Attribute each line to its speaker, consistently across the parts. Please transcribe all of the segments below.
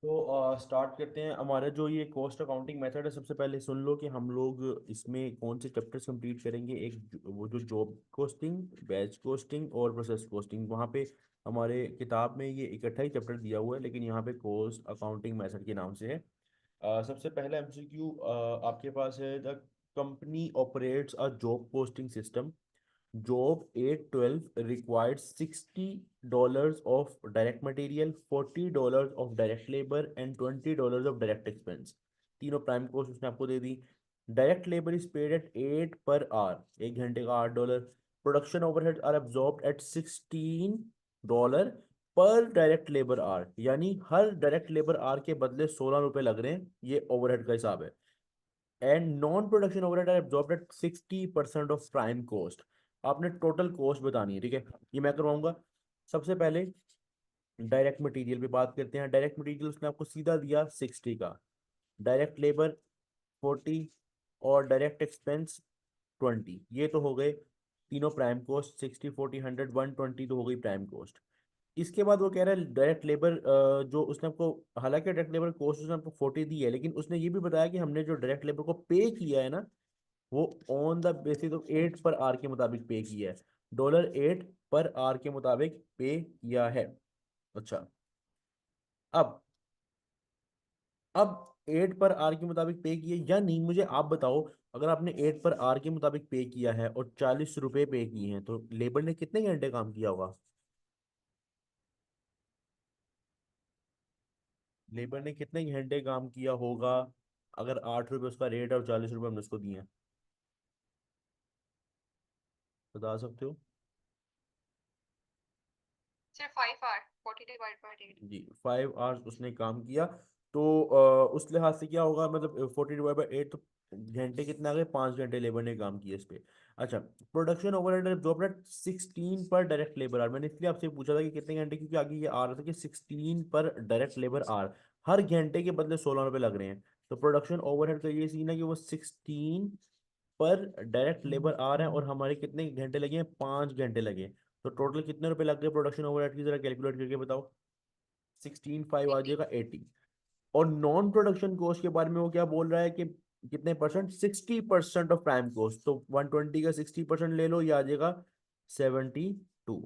Speaker 1: तो स्टार्ट करते हैं। हमारा जो ये कॉस्ट अकाउंटिंग मेथड है, सबसे पहले सुन लो कि हम लोग इसमें कौन से चैप्टर्स कंप्लीट करेंगे। एक वो जो जॉब कोस्टिंग, बैच कोस्टिंग और प्रोसेस कोस्टिंग, वहाँ पे हमारे किताब में ये इकट्ठा ही चैप्टर दिया हुआ है, लेकिन यहाँ पे कॉस्ट अकाउंटिंग मेथड के नाम से है। सबसे पहला एमसीक्यू आपके पास है, the company operates a job posting system. Job 812 required $60 of direct material, $40 of direct labor and $20 of direct expense। तीनों प्राइम कॉस्ट उसने आपको दे दी। Direct labour is paid at 8 per hour, 1 घंटे का $8। Production overhead are absorbed at $16 per direct labour our, यानी हर direct labour our के बदले ₹16 लग रहे हैं। ये ओवरहेड का हिसाब है। And non production overhead are absorbed at 60% of prime cost. आपने टोटल कॉस्ट बतानी है, ठीक है। ये मैं करवाऊंगा। सबसे पहले डायरेक्ट मटेरियल पे बात करते हैं। डायरेक्ट मटेरियल उसने आपको सीधा दिया 60 का, डायरेक्ट लेबर 40 और डायरेक्ट एक्सपेंस 20। ये तो हो गए तीनों प्राइम कॉस्ट। 60 40 100 120 तो हो गई प्राइम कॉस्ट। इसके बाद वो कह रहा है डायरेक्ट लेबर जो उसने आपको, हालांकि डायरेक्ट लेबर कॉस्ट उसने आपको 40 दी है, लेकिन उसने ये भी बताया कि हमने जो डायरेक्ट लेबर को पे किया है ना, वो on the basis of 8 per our के मुताबिक पे किया है। $8 पर आवर के मुताबिक पे किया है। अच्छा, अब अब 8 पर आवर के मुताबिक पे किए या नहीं, मुझे आप बताओ। अगर आपने 8 पर आवर के मुताबिक पे किया है और ₹40 पे किए हैं, तो लेबर ने कितने घंटे काम किया होगा? लेबर ने कितने घंटे काम किया होगा अगर ₹8 उसका रेट है और ₹40 हमने उसको दिए हैं? बता सकते हो?
Speaker 2: सिर्फ 5 आवर, 40 डिवाइड बाई 8।
Speaker 1: जी, 5 आवर्स उसने काम किया। तो उस लिहाज से क्या होगा, मतलब 40/8, तो घंटे कितने आ गए? 5 घंटे लेबर ने काम किया इस पे। अच्छा, production overhead job rate 16 per direct labour our. मैंने इसलिए आपसे पूछा था कि कितने घंटे, क्योंकि आगे ये आ रहा था कि 16 पर डायरेक्ट लेबर आवर, हर घंटे के बदले ₹16 लग रहे हैं। तो प्रोडक्शन ओवरहेड का ये सीन है कि वो 16 पर डायरेक्ट लेबर आ रहे हैं, और हमारे कितने घंटे लगे हैं? 5 घंटे लगे। तो टोटल कितने रुपए लग गए प्रोडक्शन ओवरहेड की? जरा कैलकुलेट करके बताओ। 16 5 आ
Speaker 2: 80।
Speaker 1: जाएगा 80। और नॉन प्रोडक्शन कॉस्ट के बारे में वो क्या बोल रहा है कि कितने परसेंट? 60% of prime cost. तो 120 का 60% ले लो, ये आ जाएगा 72।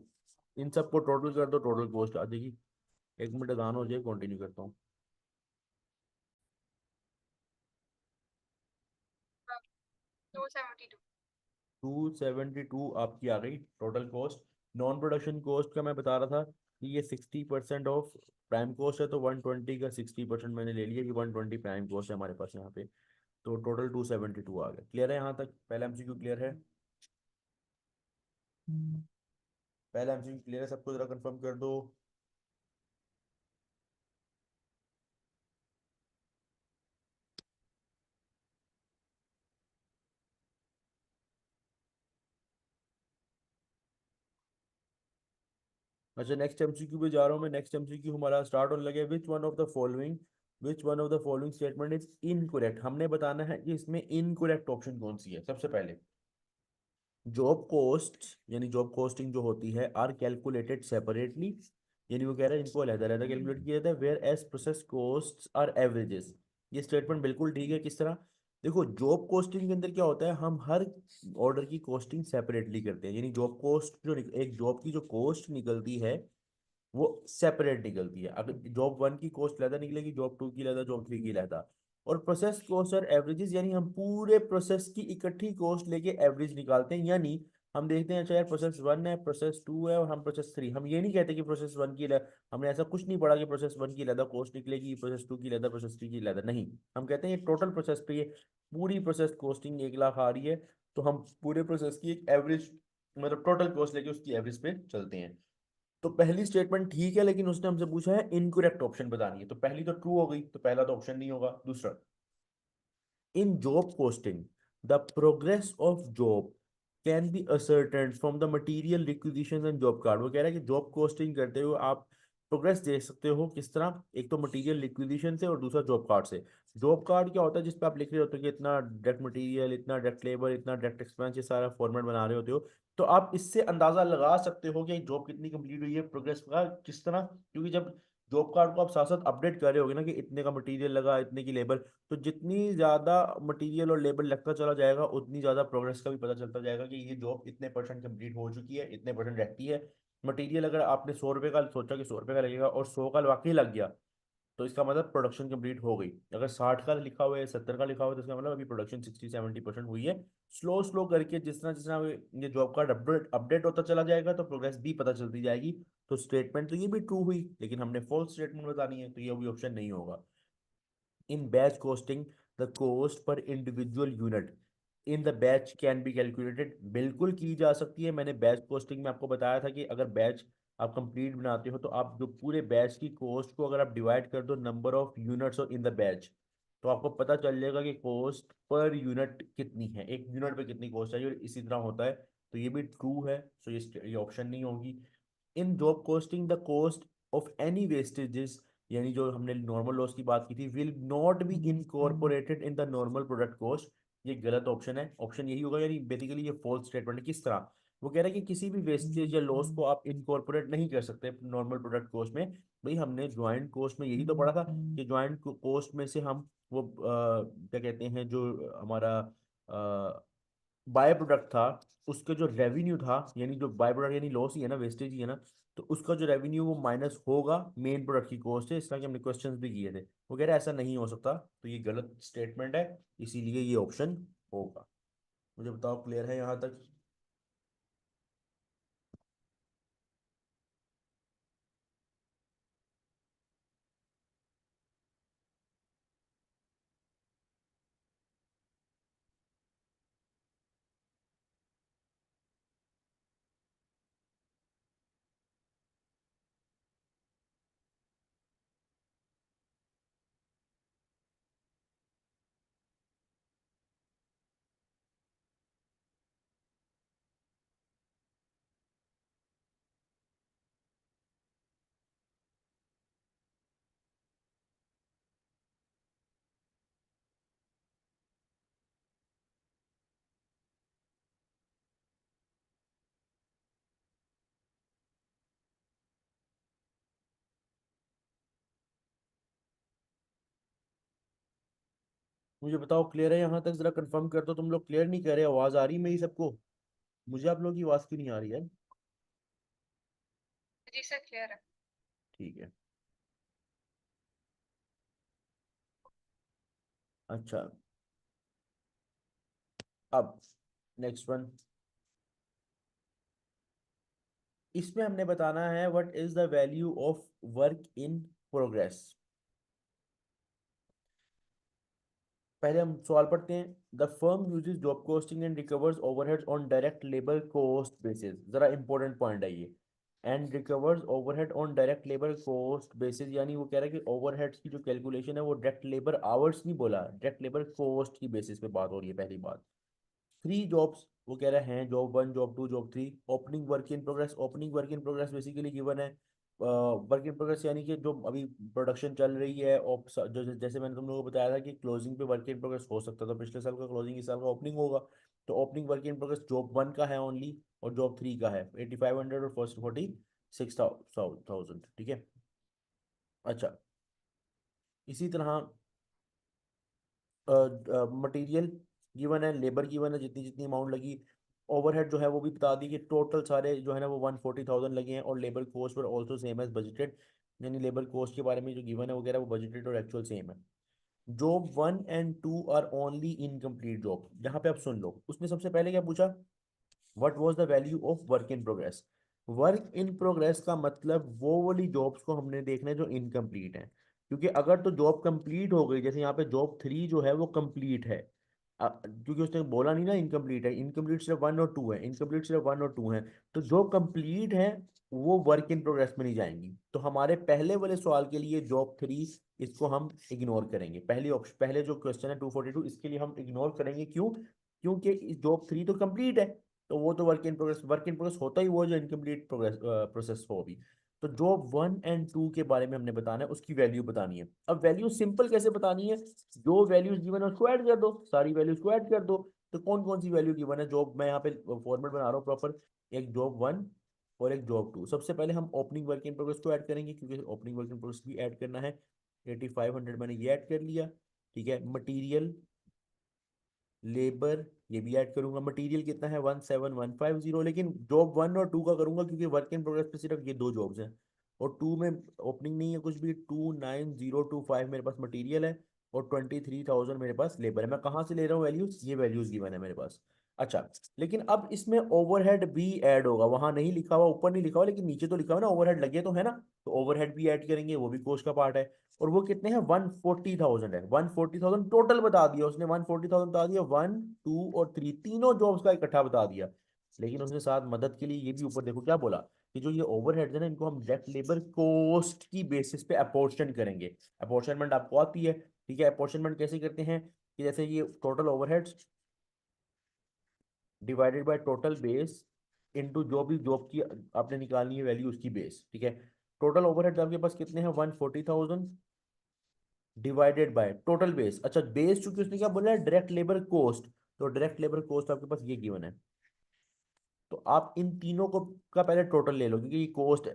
Speaker 1: इन सबको टोटल कर दो, टोटल कॉस्ट आ जाएगी। 1 मिनट दान हो जाए, कंटिन्यू करता हूँ।
Speaker 2: 272।
Speaker 1: 272 आपकी आ गई total cost. Non production cost का मैं बता रहा था कि ये 60% ऑफ प्राइम कॉस्ट है, तो 120 का 60% मैंने ले लिया कि 120 प्राइम कॉस्ट है हमारे पास यहाँ पे। तो टोटल 272 आ गया। क्लियर है यहाँ तक? पहला एमसीक्यू क्लियर है? पहला एमसीक्यू क्लियर है सबको? जरा कंफर्म कर दो। अच्छा, नेक्स्ट एमसीक्यू पे जा रहा हूँ मैं। नेक्स्ट एमसीक्यू हमारा स्टार्ट होने लगे। Which one of the following statement is incorrect. हमने बताना है कि इसमें इनकरेक्ट ऑप्शन कौन सी है। सबसे पहले, जॉब कॉस्ट यानी जॉब कॉस्टिंग जो होती है, आर कैलकुलेटेड सेपरेटली। यानी वो कह रहा है इनको अलग अलग कैलकुलेट किया जाता है। Whereas process cost are averages. ये स्टेटमेंट बिल्कुल ठीक है। किस तरह? देखो, जॉब कॉस्टिंग के अंदर क्या होता है, हम हर ऑर्डर की कॉस्टिंग सेपरेटली करते हैं। यानी जॉब कॉस्ट जो एक जॉब की जो कॉस्ट निकलती है, वो सेपरेट निकलती है। अगर जॉब 1 की कॉस्ट लैदा निकलेगी, जॉब 2 की लैदा, जॉब 3 की लैदा। और प्रोसेस कॉस्ट और एवरेजेस, यानी हम पूरे प्रोसेस की इकट्ठी कॉस्ट लेके एवरेज निकालते हैं। यानी हम देखते हैं, अच्छा यार प्रोसेस 1 है, प्रोसेस 2 है, और हम प्रोसेस 3, हम ये नहीं कहते कि प्रोसेस 1 की हमने ऐसा कुछ नहीं पढ़ा कि प्रोसेस 1 की लैदा कॉस्ट निकलेगी, प्रोसेस 2 की लैदा, प्रोसेस 3 की लैदा। नहीं, हम कहते हैं ये टोटल प्रोसेस पे ये पूरी प्रोसेस कॉस्टिंग 1 लाख आ रही है, तो हम पूरे प्रोसेस की एक एवरेज, मतलब टोटल कॉस्ट लेके उसकी एवरेज पे चलते हैं। तो पहली स्टेटमेंट ठीक है, लेकिन उसने हमसे पूछा है इनकरेक्ट ऑप्शन बतानी है। तो पहली तो ट्रू हो गई, तो पहला तो ऑप्शन नहीं होगा। दूसरा, in job posting the progress of job can be ascertained from the material requisition and job card. वो कह रहा है कि जॉब पोस्टिंग करते हुए आप प्रोग्रेस देख सकते हो। किस तरह? एक तो मटेरियल रिक्विजिशन से, और दूसरा जॉब कार्ड से। जॉब कार्ड क्या होता है? जिस पे आप लिख रहे होते हो कि इतना डायरेक्ट मटेरियल, इतना डायरेक्ट लेबर, इतना डायरेक्ट एक्सपेंस, ये सारा फॉर्मेट बना रहे होते हो। तो आप इससे अंदाजा लगा सकते हो कि जॉब कितनी कंप्लीट हुई है, प्रोग्रेस का किस तरह। क्योंकि जब जॉब कार्ड को आप साथ साथ अपडेट कर रहे होगे ना कि इतने का मटेरियल लगा, इतने की लेबर, तो जितनी ज्यादा मटेरियल और लेबर लगता चला जाएगा उतनी ज्यादा प्रोग्रेस का भी पता चलता जाएगा कि ये जॉब इतने परसेंट कंप्लीट हो चुकी है, इतने परसेंट रहती है। मटेरियल अगर आपने 100 रुपये का सोचा कि 100 रुपये का लगेगा और 100 का वाकई लग गया, तो इसका मतलब प्रोडक्शन कंप्लीट हो गई। अगर 60 का लिखा हुआ है, 70 का लिखा हुआ है, तो इसका मतलब अभी प्रोडक्शन 60-70% हुई है। स्लो स्लो करके जितना जितना ये जॉब कार्ड अपडेट अपडेट होता चला जाएगा तो प्रोग्रेस भी पता चलती जाएगी। तो स्टेटमेंट तो ये भी ट्रू हुई, लेकिन हमने फॉल्स स्टेटमेंट बतानी है, तो ये भी ऑप्शन नहीं होगा। In batch costing, the cost per individual unit in the batch can be calculated। बिल्कुल की जा सकती है। मैंने बैच कॉस्टिंग में आपको बताया था कि अगर बैच आप कंप्लीट बनाते हो तो आप जो पूरे बैच की कॉस्ट को अगर आप डिवाइड कर दो नंबर ऑफ यूनिट्स और इन द बैच, तो आपको पता चल जाएगा कि कॉस्ट पर यूनिट कितनी है, एक यूनिट पे कितनी कॉस्ट है, और इसी तरह होता है। तो ये भी ट्रू है, तो ये ऑप्शन नहीं होगी। In job costing the cost of any wastages, यानी जो हमने नॉर्मल लॉस की बात की थी, will not be incorporated in the normal product cost. ये गलत ऑप्शन है, ऑप्शन यही होगा, यानी बेसिकली ये फॉल्स स्टेटमेंट है। किस तरह? वो कह रहा है कि किसी भी वेस्टेज या लॉस को आप इनकॉर्पोरेट नहीं कर सकते नॉर्मल प्रोडक्ट कॉस्ट में। भाई हमने ज्वाइंट कॉस्ट में यही तो पढ़ा था कि ज्वाइंट कॉस्ट में से हम वो क्या कहते हैं, जो हमारा बाय प्रोडक्ट था, उसका जो रेवेन्यू था, यानी जो बाय प्रोडक्ट यानी लॉस ही है ना, वेस्टेज ही है ना, तो उसका जो रेवेन्यू वो माइनस होगा मेन प्रोडक्ट की कॉस्ट से। इस तरह के हमने क्वेश्चंस भी किए थे। वो कह रहे हैं ऐसा नहीं हो सकता, तो ये गलत स्टेटमेंट है, इसीलिए ये ऑप्शन होगा। मुझे बताओ, क्लियर है यहाँ तक? मुझे बताओ, क्लियर है यहाँ तक? जरा कंफर्म कर दो। तुम लोग क्लियर नहीं कर रहे, आवाज आ रही मेरी सबको? मुझे आप लोगों की आवाज क्यों नहीं आ रही है?
Speaker 2: जी सर क्लियर है।
Speaker 1: ठीक है। अच्छा, अब नेक्स्ट वन। इसमें हमने बताना है what is the value of work in progress. पहले हम सवाल पढ़ते हैं। The firm uses job costing and recovers overheads on direct labour cost basis. जरा इंपॉर्टेंट पॉइंट है ये। And recovers overhead on direct labour cost basis, यानी वो कह रहा है कि ओवरहेड्स की जो कैलकुलेशन है वो डायरेक्ट लेबर आवर्स नहीं बोला, डायरेक्ट लेबर कॉस्ट की बेसिस पे बात हो रही है, पहली बात। थ्री जॉब्स वो कह रहे हैं, job one, job two, job three. Opening work in progress, opening work in progress basically given है। वर्क इन प्रोग्रेस यानी कि जो अभी प्रोडक्शन चल रही है, जो जैसे मैंने तुम लोगों को बताया था कि क्लोजिंग पे वर्क इन प्रोग्रेस हो सकता था, पिछले साल का क्लोजिंग इस साल का ओपनिंग होगा। तो opening work in progress job one का है ओनली, और जॉब थ्री का है 8500 और फर्स्ट 46,000। ठीक है। अच्छा, इसी तरह मटेरियल गिवन है, लेबर गिवन है, जितनी जितनी अमाउंट लगी। ओवरहेड जो है वो भी बता दी कि टोटल सारे जो है ना वो 140,000 लगे हैं, और लेबर कॉस्ट पर ऑल्सो सेम एज बजटेड, यानी लेबर कॉस्ट के बारे में जो गिवन है वगैरह वो बजटेड और एक्चुअल सेम है। Job one and two are only incomplete job. यहाँ पे आप सुन लो, उसने सबसे पहले क्या पूछा? What was the value of work in progress. Work in progress का मतलब वो वाली जॉब्स को हमने देखना है जो इनकम्प्लीट है। क्योंकि अगर तो जॉब कंप्लीट हो गई, जैसे यहाँ पे जॉब थ्री जो है वो कंप्लीट है, क्योंकि उसने बोला नहीं ना इनकम्प्लीट है, इनकम्प्लीट सिर्फ वन और टू है, इनकम्प्लीट सिर्फ वन और टू है। तो जो कंप्लीट है वो वर्क इन प्रोग्रेस में नहीं जाएंगी। तो हमारे पहले वाले सवाल के लिए जॉब थ्री, इसको हम इग्नोर करेंगे। पहले ऑप्शन, पहले जो क्वेश्चन है 242, इसके लिए हम इग्नोर करेंगे। क्यों? क्योंकि जॉब थ्री तो कंप्लीट है, तो वो तो वर्क इन प्रोग्रेस होता ही वो जो इनकम्प्लीट प्रोग्रेस प्रोसेस हो अभी। तो जॉब वन एंड टू के बारे में हमने बताना है, उसकी वैल्यू बतानी है। अब वैल्यू सिंपल कैसे बतानी है? जो वैल्यूज गिवन है उसको ऐड कर दो, सारी वैल्यूज को ऐड कर दो। तो कौन कौन सी वैल्यू गिवन है? जॉब, मैं यहाँ पे फॉर्मेट बना रहा हूँ प्रॉपर। एक जॉब वन, और एक जॉब 2। सबसे पहले हम ओपनिंग वर्क इन प्रोग्रेस को ऐड करेंगे, क्योंकि ओपनिंग वर्क इन प्रोग्रेस भी ऐड करना है। 8500 मैंने ये ऐड कर लिया। ठीक है, मटीरियल, लेबर, ये भी ऐड करूंगा। मटेरियल कितना है, 17150, लेकिन जॉब 1 और 2 का करूंगा, क्योंकि वर्क इन प्रोग्रेस पे सिर्फ ये दो जॉब्स हैं। और 2 में ओपनिंग नहीं है कुछ भी। 29025 मेरे पास मटेरियल है, और 23,000 मेरे पास लेबर है। मैं कहाँ से ले रहा हूँ वैल्यूज, ये वैल्यूज गिवन है मेरे पास। अच्छा, लेकिन अब इसमें ओवरहेड भी ऐड होगा। वहां नहीं लिखा हुआ, ऊपर नहीं लिखा हुआ, लेकिन नीचे तो लिखा हुआ ना, ओवरहेड लगे तो है ना। तो ओवरहेड भी ऐड करेंगे, वो भी कोस्ट का पार्ट है। और वो कितने हैं, 140,000 है। 140,000 टोटल बता दिया उसने। 140,000 बता दिया, 1 2 और 3 तीनों जॉब्स का इकट्ठा बता दिया। लेकिन उसने साथ मदद के लिए ये भी ऊपर देखो क्या बोला, कि जो ये ओवरहेड है ना, इनको हम डायरेक्ट लेबर कोस्ट की बेसिस पे अपोर्शन करेंगे। अपोर्शनमेंट आपको आती है, ठीक है। अपोर्शनमेंट कैसे करते हैं, कि जैसे ये total overheads divided by total base into जो भी जॉब की आपने निकालनी है वैल्यू, उसकी बेस। ठीक है, टोटल ओवरहेड आपके पास कितने हैं, 140,000 डिवाइडेड बाय टोटल बेस। अच्छा, बेस चूंकि उसने क्या बोला है, डायरेक्ट लेबर कोस्ट, तो डायरेक्ट लेबर कोस्ट आपके पास ये गिवन है। तो आप इन तीनों को का पहले टोटल ले लो, क्योंकि ये कोस्ट,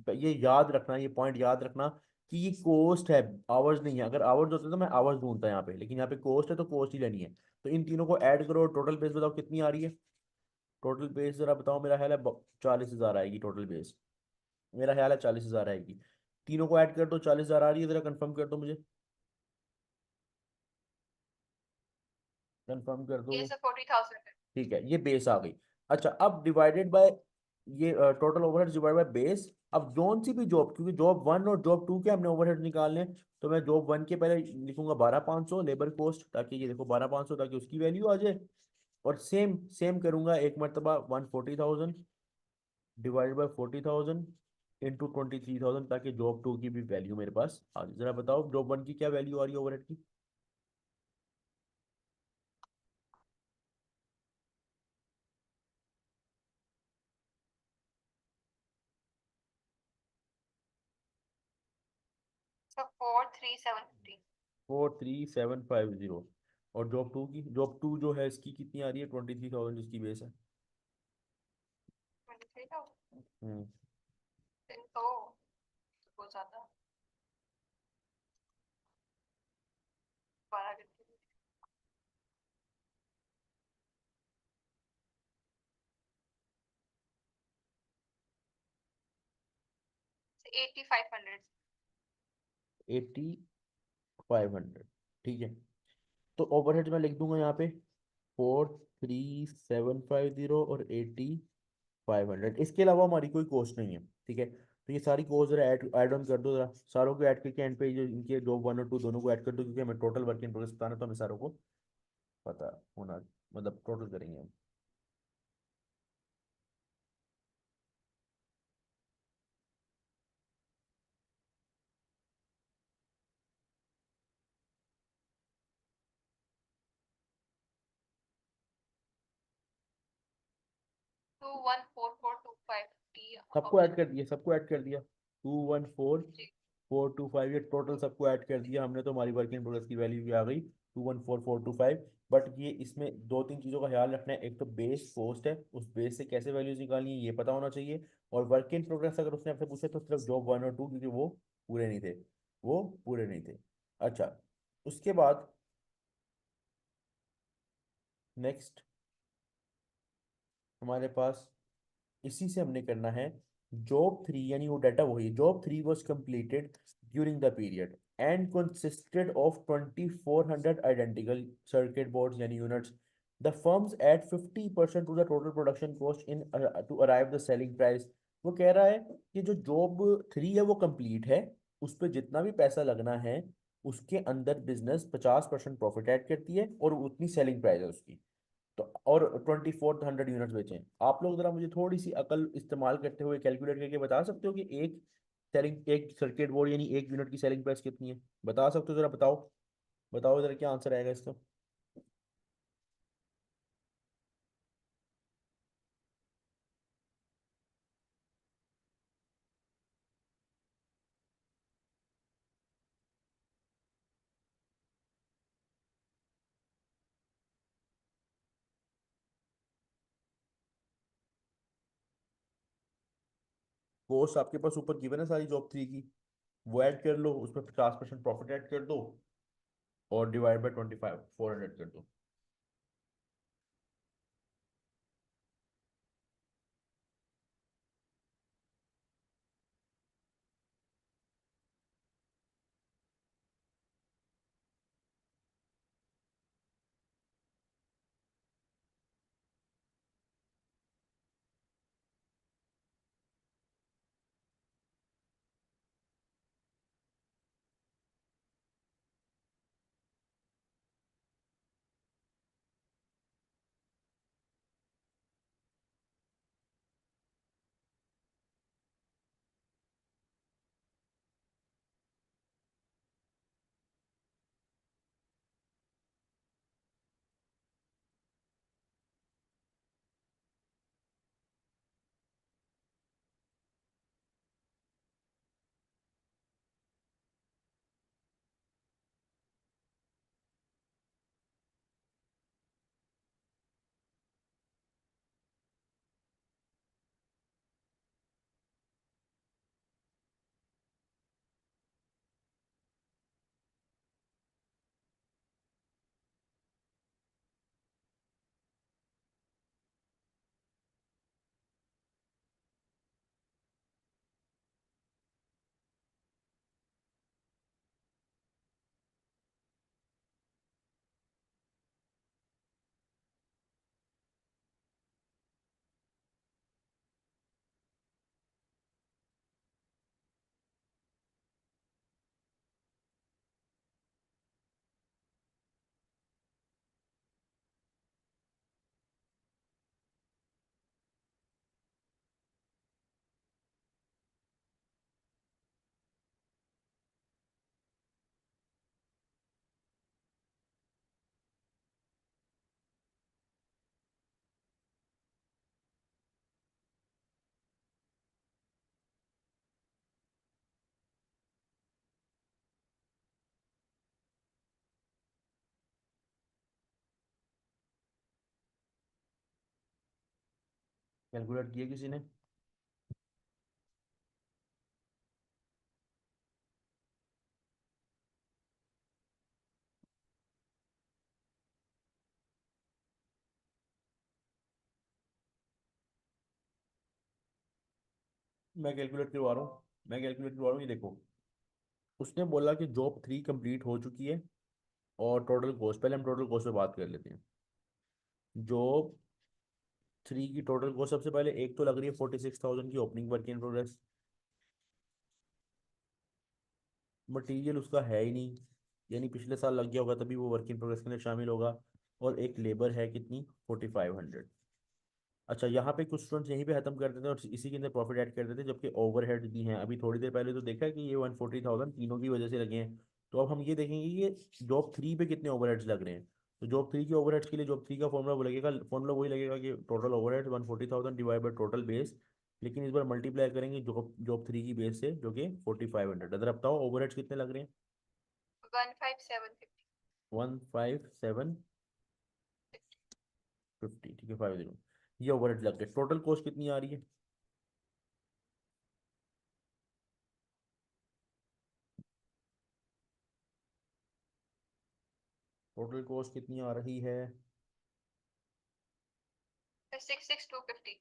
Speaker 1: ये याद रखना, ये पॉइंट याद रखना कि ये कोस्ट है, आवर्स नहीं है। अगर आवर्स होते तो मैं आवर्स ढूंढता यहाँ पे, लेकिन यहाँ पे कोस्ट है तो कोस्ट ही लेनी है। तो इन तीनों को ऐड करो, टोटल बेस बताओ कितनी आ रही है। टोटल बेस जरा बताओ, मेरा ख्याल है 40,000 आएगी टोटल बेस। मेरा ख्याल है 40,000 आएगी। तीनों को ऐड कर दो, 40,000 आ रही है, जरा कंफर्म कर दो मुझे, कंफर्म कर दो।
Speaker 2: ये सब 40,000 है।
Speaker 1: ठीक है, ये बेस आ गई। अच्छा, अब डिवाइडेड बाय ये total overhead divide by base. अब जोन सी भी जॉब, क्योंकि जॉब 1 और जॉब 2 के हमने ओवरहेड निकालने हैं, तो मैं जॉब 1 के पहले लिखूंगा 12,500 लेबर कोस्ट, ताकि ये देखो 12,500, ताकि उसकी वैल्यू आ जाए। और सेम सेम करूंगा एक मरतबा 140,000 डिवाइडेड बाय 40,000 इंटू 23,000, ताकि जॉब 2 की भी वैल्यू मेरे पास आ जाए। जरा बताओ जॉब 1 की क्या वैल्यू आ रही है ओवरहेड की।
Speaker 2: सब 43750।
Speaker 1: 43,750। और जॉब 2 की, जॉब 2 जो है इसकी कितनी आ रही है, 23,000 जिसकी बेस है।
Speaker 2: 23,000
Speaker 1: हम्म।
Speaker 2: दिन तो बहुत ज्यादा। 12 दिन के लिए। 8500।
Speaker 1: 8,500, ठीक है। तो ओवरहेड मैं लिख दूंगा यहाँ पे 43,750 और 8,500। इसके अलावा हमारी कोई कॉस्ट नहीं है, ठीक है। तो ये सारी कॉस्ट जरा ऐड ऐड ऑन कर दो, जरा सारों को ऐड करके एंड पे जो इनके जॉब 1 और 2 दोनों को ऐड कर दो, क्योंकि हमें टोटल वर्क इन प्रोग्रेस बताना, तो हमें सारों को पता होना, मतलब टोटल करेंगे हम।
Speaker 2: 214425 टी
Speaker 1: सबको ऐड
Speaker 2: ऑप्शन।
Speaker 1: कर दिया, सबको ऐड कर दिया। 214,425, ये टोटल सबको ऐड कर दिया हमने, तो हमारी वर्क इन प्रोग्रेस की वैल्यू भी आ गई 214,425। बट ये इसमें दो तीन चीज़ों का ख्याल रखना है। एक तो बेस पोस्ट है, उस बेस से कैसे वैल्यूज निकालनी है ये पता होना चाहिए। और वर्क इन प्रोग्रेस अगर उसने आपसे पूछे तो सिर्फ जॉब 1 और 2, क्योंकि वो पूरे नहीं थे, वो पूरे नहीं थे। अच्छा, उसके बाद नेक्स्ट हमारे पास इसी से हमने करना है जॉब 3, यानी वो डाटा वही है। Job 3 was completed during the period and consisted of 2,400 identical circuit boards यानी units. The firms at 50% to the total production cost in to arrive the selling price. वो कह रहा है कि जो जॉब 3 है वो कंप्लीट है, उस पर जितना भी पैसा लगना है उसके अंदर बिजनेस 50% प्रॉफिट ऐड करती है, और उतनी सेलिंग प्राइस है उसकी। तो और 2,400 यूनिट्स बेचे हैं। आप लोग जरा मुझे थोड़ी सी अकल इस्तेमाल करते हुए कैलकुलेट करके बता सकते हो कि एक सर्किट बोर्ड यानी एक यूनिट की सेलिंग प्राइस कितनी है। बता सकते हो, जरा बताओ, बताओ जरा क्या आंसर आएगा इसका। कॉस्ट आपके पास ऊपर गिवन है सारी जॉब 3 की, वो ऐड कर लो, उसमें 50% प्रॉफिट ऐड कर दो और डिवाइड बाय 25 400 कर दो। कैलकुलेट किया किसी ने? मैं कैलकुलेट करवा रहा हूँ, ये देखो। उसने बोला कि जॉब 3 कंप्लीट हो चुकी है और टोटल कॉस्ट, पहले हम टोटल कॉस्ट पे बात कर लेते हैं। जॉब 3 की टोटल कॉस्ट सबसे पहले एक तो लग रही है 46,000 की opening work in progress. Material उसका है ही नहीं, यानी पिछले साल लग गया होगा तभी वो वर्क इन प्रोग्रेस के लिए शामिल होगा। और एक लेबर है कितनी, 4500। अच्छा, यहाँ पे कुछ स्टूडेंट्स यहीं पे खत्म कर देते हैं और इसी के अंदर प्रॉफिट ऐड कर देते हैं, जबकि ओवरहेड भी हैं। अभी थोड़ी देर पहले तो देखा है कि ये 140,000 तीनों की वजह से लगे हैं। तो अब हम ये देखेंगे कि ये जॉब 3 पे कितने ओवरहेड्स लग रहे हैं। तो जॉब 3 के ओवरहेड्स के लिए जॉब 3 का फॉर्मूला वो लगेगा, फॉर्मूला वही लगेगा कि total overhead 140,000 divide by total base. लेकिन इस बार मल्टीप्लाई करेंगे जॉब जॉब 3 की बेस से, जो कि 4500। अगर आप बताओ ओवरहेड्स कितने लग रहे हैं?
Speaker 2: 15750।
Speaker 1: 15750, ठीक है, 50। ये ओवरहेड लग गए। टोटल कॉस्ट कितनी आ रही है? टोटल कॉस्ट कितनी आ रही है?
Speaker 2: 66250।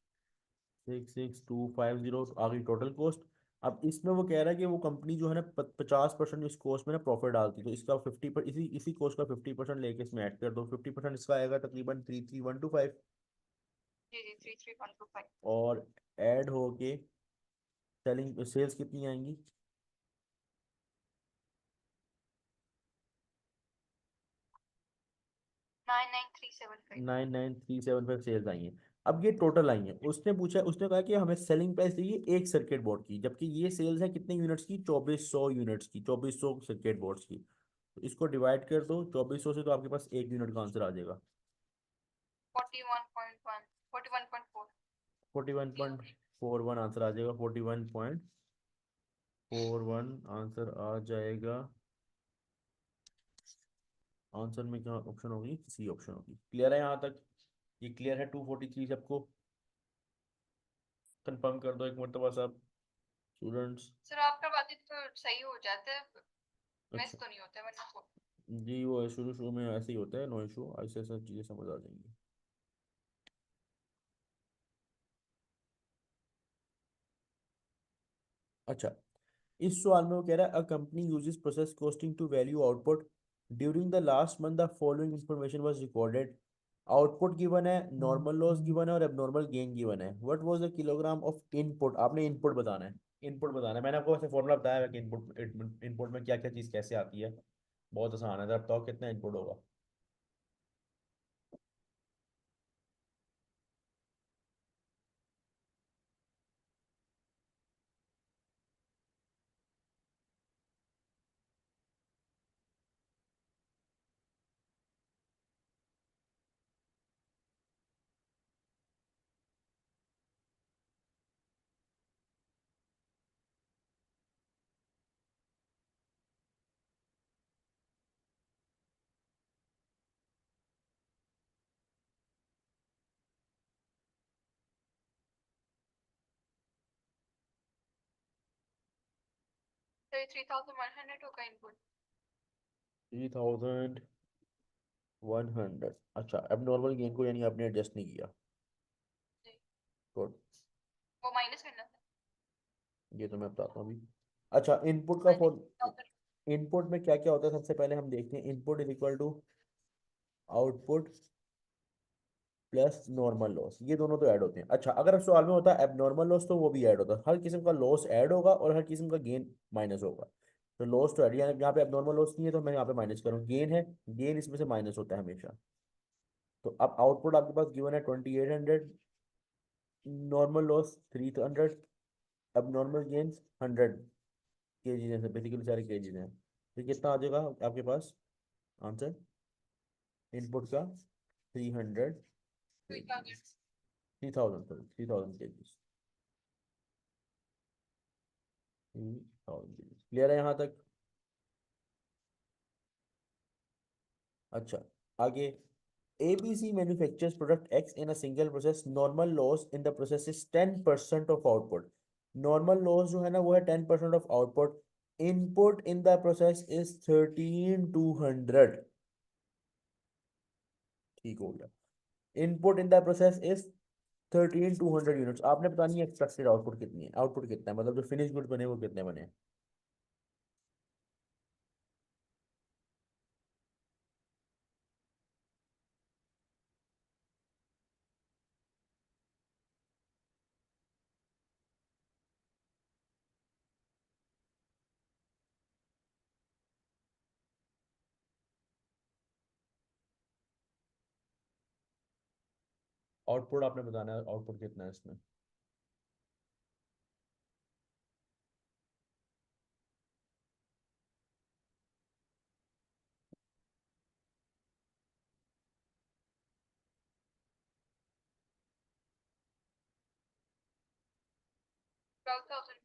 Speaker 1: 66250 आ गई टोटल कॉस्ट। अब इसमें वो कह रहा है कि वो कंपनी जो है ना 50% इस कॉस्ट में ना प्रॉफिट डालती है, तो इसका 50 पर इसी इसी कॉस्ट का 50% लेके इसमें ऐड कर दो। 50% इसका आएगा तकरीबन 33125।
Speaker 2: जी जी, 33125।
Speaker 1: और ऐड होके सेलिंग सेल्स कितनी आएंगी?
Speaker 2: 99375।
Speaker 1: 99375 सेल्स आई हैं। अब ये टोटल आई हैं। उसने पूछा, उसने कहा कि हमें सेलिंग प्राइस चाहिए एक सर्किट बोर्ड की, जबकि ये सेल्स है कितने यूनिट्स की, 2400 यूनिट्स की, 2400 सर्किट बोर्ड्स की। तो इसको डिवाइड कर दो 2400 से, तो आपके पास एक यूनिट का आंसर आ जाएगा।
Speaker 2: 41.1, 41.4।
Speaker 1: 41.41 आंसर आ जाएगा। 41.41 आंसर आ जाएगा। आंसर में क्या ऑप्शन होगी? सी ऑप्शन होगी। क्लियर है यहाँ तक? ये क्लियर है 243 सबको? कंफर्म कर दो एक मरतबा साहब। स्टूडेंट्स।
Speaker 2: सर आपका बातें तो सही हो जाता है, मिस
Speaker 1: अच्छा
Speaker 2: तो नहीं होता वरना तो।
Speaker 1: जी, वो शुरू शुरू में ऐसे ही होता है, नो इशू, ऐसे सब चीज़ें समझ आ जाएंगी। अच्छा, इस सवाल में वो कह रहा है, a company uses process costing to value output during the last month the following information was recorded. Output given है, नॉर्मल लॉस गिवन है और एबनॉर्मल गेन गिवन है। What was the kilogram of input, आपने input बताना है। Input बताना है, मैंने आपको वैसे फॉर्मूला बताया है कि इनपुट इनपुट में क्या क्या चीज़ कैसे आती है। बहुत आसान है, जरा बताओ कितना इनपुट होगा।
Speaker 2: सर 3100 होगा इनपुट।
Speaker 1: 3100। अच्छा, एबनॉर्मल गेन को यानी आपने एडजस्ट नहीं किया।
Speaker 2: जी,
Speaker 1: गुड।
Speaker 2: वो माइनस करना था।
Speaker 1: ये तो मैं बताता हूँ अभी। अच्छा, इनपुट का
Speaker 2: हाँ जी,
Speaker 1: फॉर, इनपुट में क्या क्या होता है सबसे पहले हम देखते हैं। Input is equal to output plus normal loss, ये दोनों तो ऐड होते हैं। अच्छा, अगर सवाल में होता है एबनॉर्मल लॉस तो वो भी ऐड होता है। हर किस्म का लॉस ऐड होगा और हर किस्म का गेन माइनस होगा। तो लॉस तो ऐड, यहाँ पे एबनॉर्मल लॉस नहीं है तो मैं यहाँ पे माइनस करूँ, गेन है, गेन इसमें से माइनस होता है हमेशा। तो अब आउटपुट आपके पास गिवन है 2800, normal loss 300, abnormal gains 100 KGs हैं, बेसिकली सारे केजीज हैं। तो कितना आ जाएगा आपके पास आंसर इनपुट का? 300 KGs, 3000, sorry 3000 KGs, 3000 KGs. Clear है यहाँ तक? अच्छा, आगे, ABC manufactures product X in a single process. Normal loss in the process is 10% of output. Normal loss जो है ना वो है 10% of output. Input in the process is 13200। ठीक हो गया। Input in the process is 13200 units. आपने पता नहीं एक्सपेक्टेड आउटपुट कितनी है, आउटपुट कितना है, मतलब जो फिनिश गुड बने वो कितने बने। आउटपुट आपने बताना है, आउटपुट कितना है इसमें।
Speaker 2: 12,000।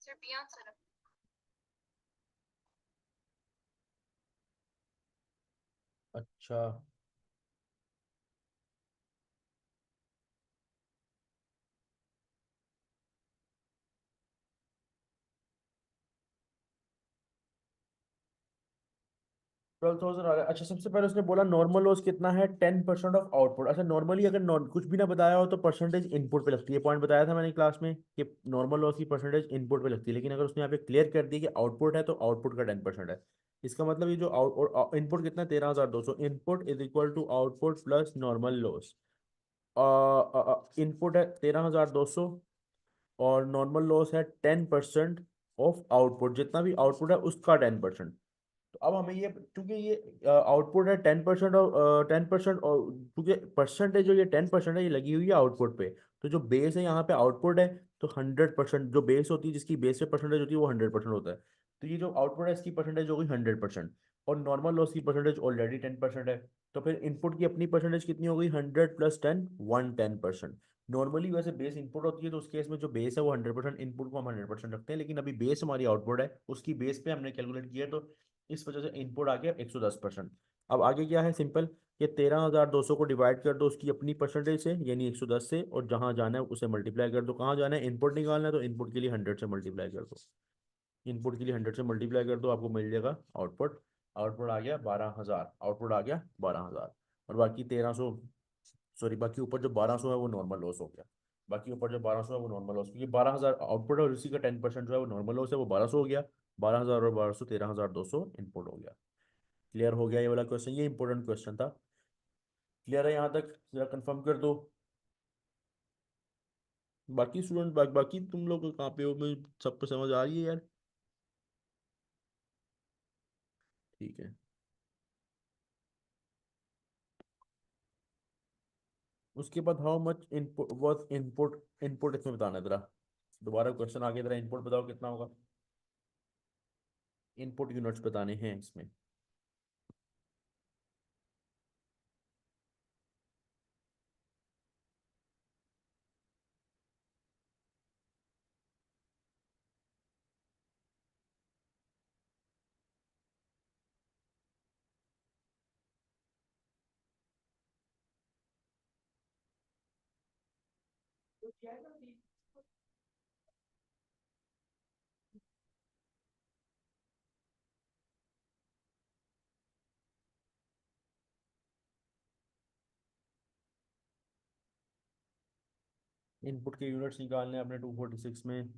Speaker 2: सर बी आंसर है।
Speaker 1: अच्छा, 12,000 आ रहा है। अच्छा, सबसे पहले उसने बोला नॉर्मल लॉस कितना है, 10% ऑफ आउटपुट। अच्छा, नॉर्मली अगर कुछ भी ना बताया हो तो परसेंटेज इनपुट पे लगती है। पॉइंट बताया था मैंने क्लास में कि नॉर्मल लॉस की परसेंटेज इनपुट पे लगती है, लेकिन अगर उसने यहाँ पे क्लियर कर दिया कि आउटपुट है तो आउटपुट का 10% है। इसका मतलब ये जो आउट इनपुट कितना है, 13,200। Input is equal to output plus normal loss. Input है 13,200 और नॉर्मल लॉस है 10% ऑफ आउटपुट, जितना भी आउटपुट है उसका 10%। तो अब हमें ये, क्योंकि ये आउटपुट है 10% और 10% और क्योंकि परसेंटेज जो ये 10% है ये लगी हुई है आउटपुट पे। तो जो बेस है यहाँ पे आउटपुट है, तो 100% जो बेस होती है, जिसकी बेस पे परसेंटेज होती है वो 100% होता है। तो ये जो आउटपुट है इसकी परसेंटेज होगी 100%। और नॉर्मल लॉस की परसेंटेज ऑलरेडी 10% है। तो फिर इनपुट की अपनी परसेंटेज कितनी हो गई, 100 + 10, 110%। नॉर्मली वैसे बेस इनपुट होती है तो उस केस में जो बेस है वो 100%, इनपुट को हम 100% रखते हैं, लेकिन अभी बेस हमारी आउटपुट है, उसकी बेस पे हमने कैलकुलेट किया, तो इस वजह से इनपुट आ गया 110%। अब आगे क्या है, सिंपल। कि 13,200 को डिवाइड कर दो उसकी अपनी परसेंटेज से यानी 110 से, और जहाँ जाना है उसे मल्टीप्लाई कर दो। कहाँ जाना है, इनपुट निकालना है, तो इनपुट के लिए 100 से मल्टीप्लाई कर दो। इनपुट के लिए 100 से मल्टीप्लाई कर दो, आपको मिल जाएगा आउटपुट। आउटपुट आ गया 12,000, आउटपुट आ गया 12,000। और बाकी 1300, सॉरी बाकी ऊपर जो 1200 है वो नॉर्मल लॉस हो गया। बाकी ऊपर जो 1200 है वो नॉर्मल लॉस, क्योंकि 12,000 आउटपुट है और उसी का 10% जो है वो नॉर्मल लॉस है, वो 1200 हो गया। 12,000 और 1200 13,200 इनपुट हो गया। क्लियर हो गया ये वाला क्वेश्चन, ये इंपॉर्टेंट क्वेश्चन था। क्लियर है यहाँ तक, जरा कंफर्म कर दो। बाकी स्टूडेंट बाकी तुम लोग कहाँ पे हो, मैं सबको समझ आ रही है यार? ठीक है। उसके बाद how much input was input, input इसमें बताना है जरा। दोबारा क्वेश्चन आगे, जरा इनपुट बताओ कितना होगा। इनपुट यूनिट्स बताने हैं इसमें। इनपुट के यूनिट्स निकालने हैं अपने 246 में।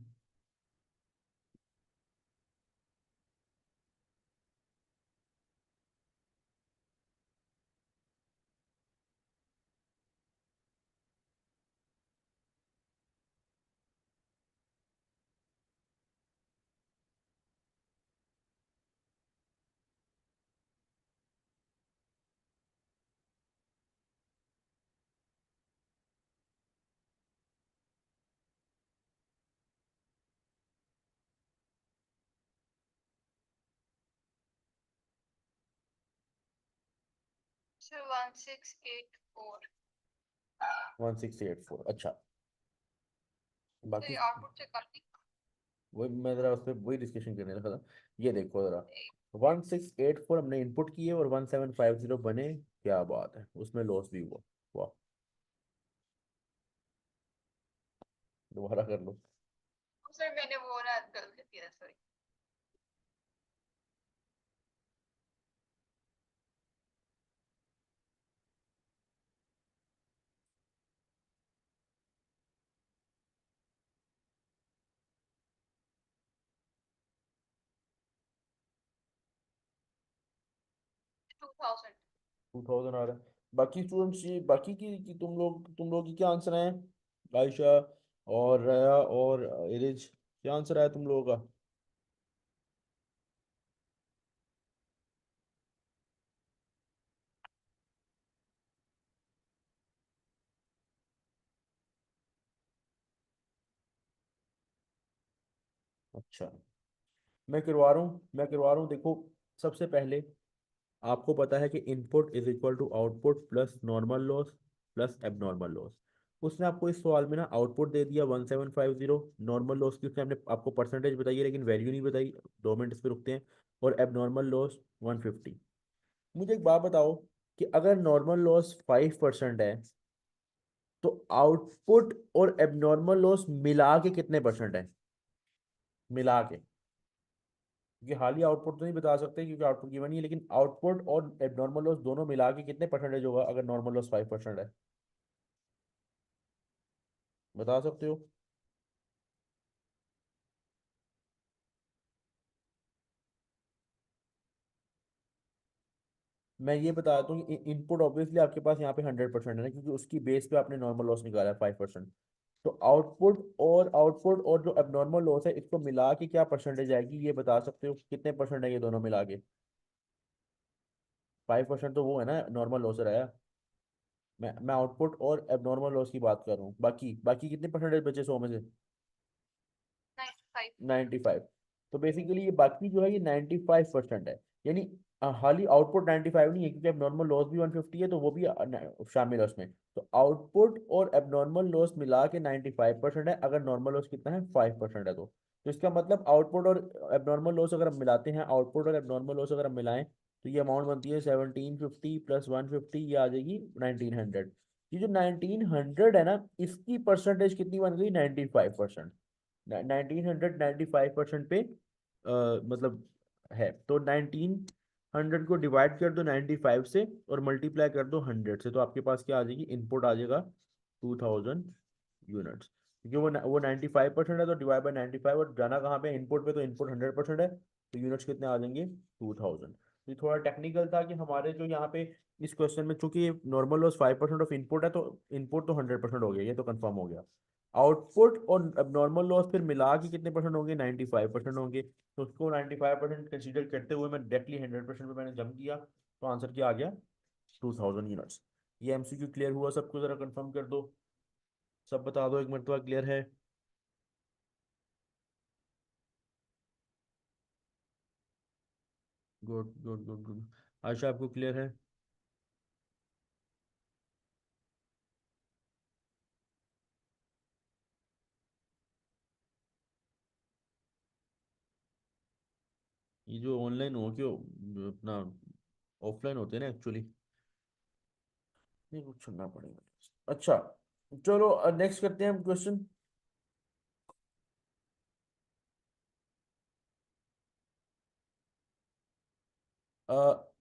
Speaker 2: सर 1684।
Speaker 1: 1684, अच्छा।
Speaker 2: सर
Speaker 1: बाकी
Speaker 2: आउटपुट से काटनी।
Speaker 1: वही मैं जरा उस पर वही डिस्कशन करने लगा था। ये देखो जरा, 1684 हमने इनपुट किए और 1750 बने। क्या बात है, उसमें लॉस भी हुआ। वाह। दोबारा कर लो।
Speaker 2: सर मैंने वो ना गलत कर दिया, सॉरी। 2000।
Speaker 1: 2000 आ रहा है। बाकी स्टूडेंट्स ये बाकी की तुम लोग की क्या आंसर है? आयशा और रया और इरिज, क्या आंसर आया तुम लोगों का? अच्छा, मैं करवा रहा हूँ देखो। सबसे पहले आपको पता है कि input is equal to output plus normal loss plus abnormal loss. उसने आपको इस सवाल में ना आउटपुट दे दिया 1750, नॉर्मल लॉस की उसने हमने आपको परसेंटेज बताई है लेकिन वैल्यू नहीं बताई। 2 मिनट इस पे रुकते हैं। और एबनॉर्मल लॉस 150। मुझे एक बात बताओ कि अगर नॉर्मल लॉस 5% है तो आउटपुट और एबनॉर्मल लॉस मिला के कितने परसेंट है? मिला के, क्योंकि हाल ही आउटपुट तो नहीं बता सकते क्योंकि आउटपुट गिवन नहीं है, लेकिन आउटपुट और एबनॉर्मल लॉस दोनों मिला के कितने परसेंटेज होगा अगर नॉर्मल लॉस 5% है? बता सकते हो? मैं ये बता देता हूँ कि इनपुट ऑब्वियसली आपके पास यहाँ पे 100% है ना, क्योंकि उसकी बेस पे आपने नॉर्मल लॉस निकाला है 5%। तो आउटपुट और जो एबनॉर्मल लॉस है इसको मिला के क्या परसेंटेज आएगी ये बता सकते हो? कितने परसेंट है ये दोनों मिला के? 5% तो वो है ना नॉर्मल लॉस रहा। मैं आउटपुट और एबनॉर्मल लॉस की बात कर रहा हूँ। बाकी बाकी कितने परसेंटेज बचे 100 में से?
Speaker 2: 95।
Speaker 1: 95। तो बेसिकली ये बाकी जो है ये 95% है। यानी हाल ही आउटपुट 95 नहीं है, क्योंकि एबनॉर्मल लॉस भी 150 है तो वो भी शामिल है उसमें। तो आउटपुट और एबनॉर्मल लॉस मिला के 95% है, अगर नॉर्मल लॉस कितना है 5% है तो इसका मतलब आउटपुट और एबनॉर्मल लॉस अगर हम मिलाते हैं, आउटपुट और एबनॉर्मल लॉस अगर हम मिलाएं तो ये अमाउंट बनती है 1750 प्लस 150, ये आ जाएगी 1900। ये जो 1900 है ना, इसकी परसेंटेज कितनी बन गई? 95%। 1995% पे मतलब है, तो 1900 को डिवाइड कर दो 95 से और मल्टीप्लाई कर दो 100 से, तो आपके पास क्या आ जाएगी? इनपुट आ जाएगा 2000 यूनिट्स। क्योंकि वो 95% है, तो डिवाइड बाई 95, और जाना कहाँ पे? इनपुट पे, तो इनपुट 100% है, तो यूनिट्स कितने आ जाएंगे? 2000। ये थोड़ा टेक्निकल था कि हमारे जो यहाँ पे इस क्वेश्चन में, चूंकि नॉर्मल लॉस 5% ऑफ इनपुट है, तो इनपुट तो 100% हो गया, ये तो कंफर्म हो गया। आउटपुट और नॉर्मल लॉस फिर मिला के कितने परसेंट होंगे? 95% होंगे। तो उसको 95% कंसीडर करते हुए मैं डायरेक्टली 100% पे मैंने जम किया, तो आंसर क्या आ गया? 2000 यूनिट्स। ये एमसीक्यू क्लियर हुआ सबको? जरा कंफर्म कर दो, सब बता दो एक मरतबा क्लियर है। Good good good good. आशा आपको क्लियर है? ये जो ऑनलाइन हो क्यों, जो अपना ऑफलाइन होते हैं ना एक्चुअली, ये कुछ सुनना पड़ेगा। अच्छा, चलो नेक्स्ट करते हैं हम क्वेश्चन।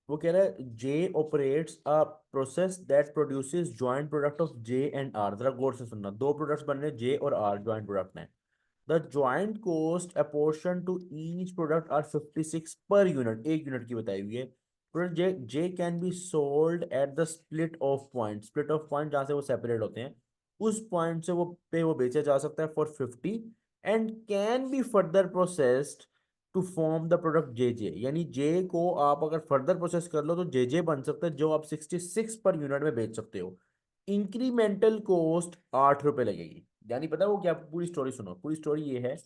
Speaker 1: वो कह रहा है J operates a process that produces joint product of J and R. जरा गौर से सुनना, दो प्रोडक्ट्स बन रहे, जे और आर जॉइंट प्रोडक्ट में। The joint cost apportion to each product are 56 per unit, एक यूनिट की बताई हुई है। Product J J can be sold at the split off point, split off point जहाँ से वो सेपरेट होते हैं, उस पॉइंट से वो बेचा जा सकता है for 50, and can be further processed to form the product J J. यानी जे को आप अगर फर्दर प्रोसेस कर लो तो जे जे बन सकता है, जो आप 66 पर यूनिट में बेच सकते हो। इंक्रीमेंटल कॉस्ट 8 रुपए लगेगी। यानी पता है वो क्या? पूरी स्टोरी सुनो, पूरी स्टोरी ये है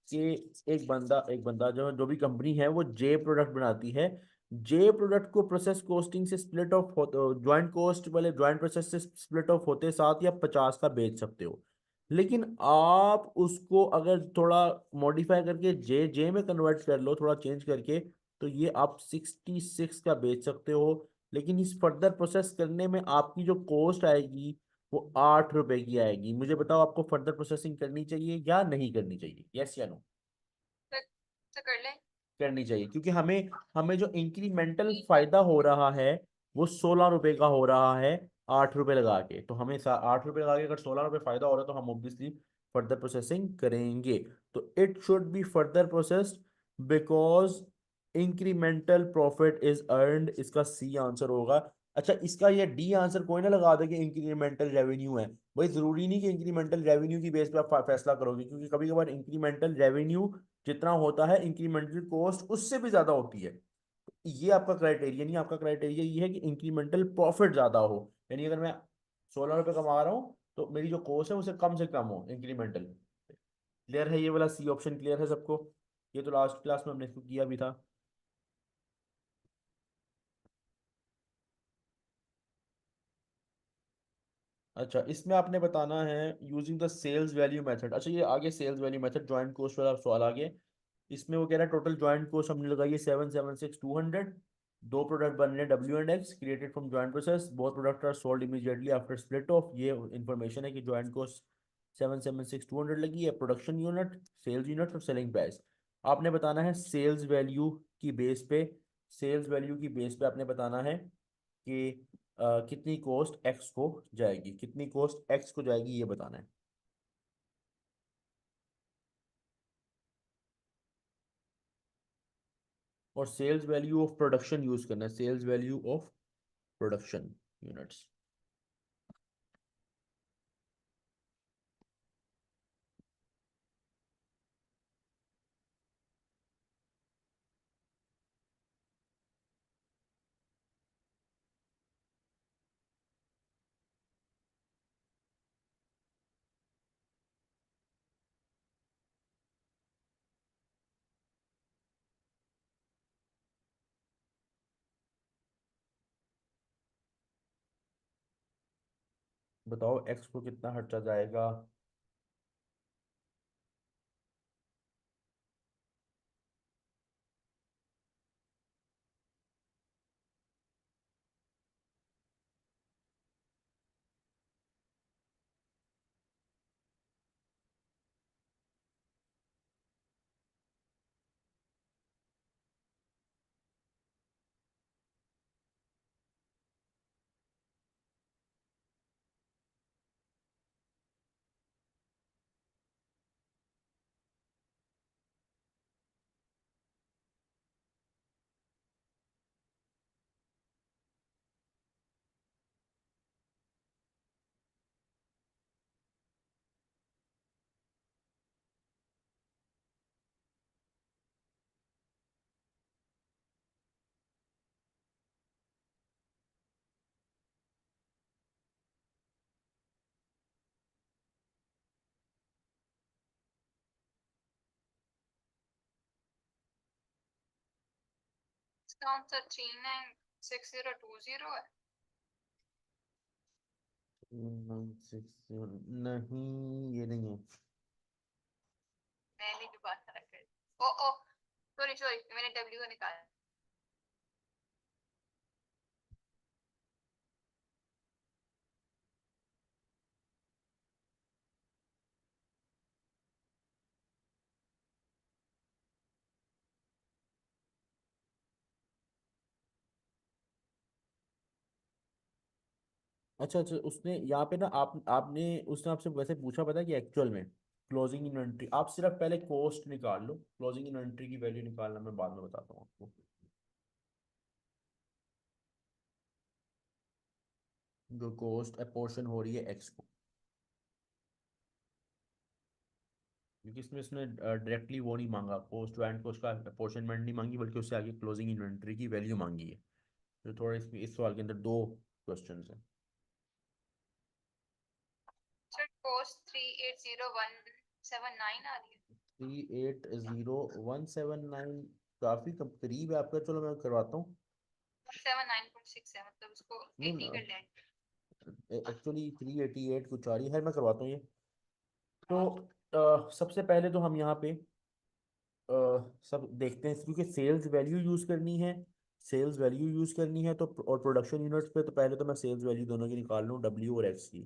Speaker 1: कि एक बंदा जो जो भी कंपनी है वो जे प्रोडक्ट बनाती है। जे प्रोडक्ट को प्रोसेस कॉस्टिंग से स्प्लिट ऑफ ज्वाइंट कॉस्ट वाले ज्वाइंट प्रोसेस से स्प्लिट ऑफ होते साथ या 50 का बेच सकते हो। लेकिन आप उसको अगर थोड़ा मॉडिफाई करके जे जे में कन्वर्ट कर लो, थोड़ा चेंज करके, तो ये आप 66 का बेच सकते हो। लेकिन इस फर्दर प्रोसेस करने में आपकी जो कॉस्ट आएगी वो 8 रुपए की आएगी। मुझे बताओ, आपको फर्दर प्रोसेसिंग करनी चाहिए या नहीं करनी चाहिए? यस या नो?
Speaker 2: तो कर ले।
Speaker 1: करनी चाहिए, क्योंकि हमें हमें जो इंक्रीमेंटल फायदा हो रहा है वो 16 रुपए का हो रहा है, 8 रुपए लगा के। तो हमें 8 रुपए लगा के अगर 16 रुपए फायदा हो रहा है, तो हम ऑब्वियसली फर्दर प्रोसेसिंग करेंगे। तो it should be further processed because incremental profit is earned, इसका सी आंसर होगा। अच्छा, इसका ये डी आंसर कोई ना लगा दे कि इंक्रीमेंटल रेवेन्यू है। भाई जरूरी नहीं कि इंक्रीमेंटल रेवेन्यू की बेस पे आप फैसला करोगे, क्योंकि कभी कभार इंक्रीमेंटल रेवेन्यू जितना होता है इंक्रीमेंटल कॉस्ट उससे भी ज्यादा होती है। ये आपका क्राइटेरिया नहीं, आपका क्राइटेरिया ये है कि इंक्रीमेंटल प्रॉफिट ज्यादा हो। यानी अगर मैं 16 रुपए कमा रहा हूँ, तो मेरी जो कॉस्ट है उसे कम से कम हो इंक्रीमेंटल। क्लियर है? ये वाला सी ऑप्शन क्लियर है सबको? ये तो लास्ट क्लास में हमने इसको किया भी था। अच्छा, इसमें आपने बताना है using the sales value method. अच्छा, ये आगे sales value method joint cost वाला सवाल आ गया। इसमें वो कह रहा है टोटल जॉइंट कॉस्ट हमने लगाई है 776,200। दो प्रोडक्ट बन रहे हैं W and X, created from joint process, both product are sold immediately after split off. ये इन्फॉर्मेशन है कि जॉइंट कॉस्ट 776,200 लगी है। प्रोडक्शन यूनिट, सेल्स यूनिट और सेलिंग प्राइस आपने बताना है सेल्स वैल्यू की बेस पे। सेल्स वैल्यू की बेस पे आपने बताना है कि कितनी कॉस्ट एक्स को जाएगी, कितनी कॉस्ट एक्स को जाएगी, ये बताना है। और sales value of production use करना है, sales value of production units. बताओ एक्स को कितना खर्चा जाएगा?
Speaker 2: इसका आंसर 396020 है।
Speaker 1: 960 नहीं, ये नहीं है।
Speaker 2: मैंने भी बात करा कर। ओ ओ सॉरी सॉरी, मैंने डब्ल्यू का निकाला।
Speaker 1: अच्छा अच्छा, उसने यहाँ पे ना आपने उसने आपसे वैसे पूछा, पता है कि एक्चुअल में क्लोजिंग इन्वेंट्री, आप सिर्फ पहले कॉस्ट निकाल लो, क्लोजिंग इन्वेंट्री की वैल्यू निकालना मैं बाद में बताता हूँ आपको। जो कॉस्ट अपोर्शन हो रही है एक्स को, क्योंकि इसमें इसने डायरेक्टली वो नहीं मांगा, कॉस्ट एंड कॉस्ट का अपोर्शनमेंट नहीं मांगी, बल्कि उससे आगे क्लोजिंग इन्वेंट्री की वैल्यू मांगी है। तो थोड़ा इस सवाल के अंदर दो क्वेश्चन हैं।
Speaker 2: सर कॉस्ट 380179 आ रही है।
Speaker 1: 380179 काफ़ी करीब है आपका, चलो मैं करवाता हूँ।
Speaker 2: 79.6 है, मतलब उसको
Speaker 1: नहीं,
Speaker 2: 80 कर लें।
Speaker 1: एक्चुअली 388 कुछ आ रही है, मैं करवाता हूँ ये। तो सबसे पहले तो हम यहाँ पे सब देखते हैं, क्योंकि सेल्स वैल्यू यूज़ करनी है, सेल्स वैल्यू यूज़ करनी है तो, और प्रोडक्शन यूनिट्स पे, तो पहले तो मैं सेल्स वैल्यू दोनों की निकाल लूँ, डब्ल्यू और एक्स की।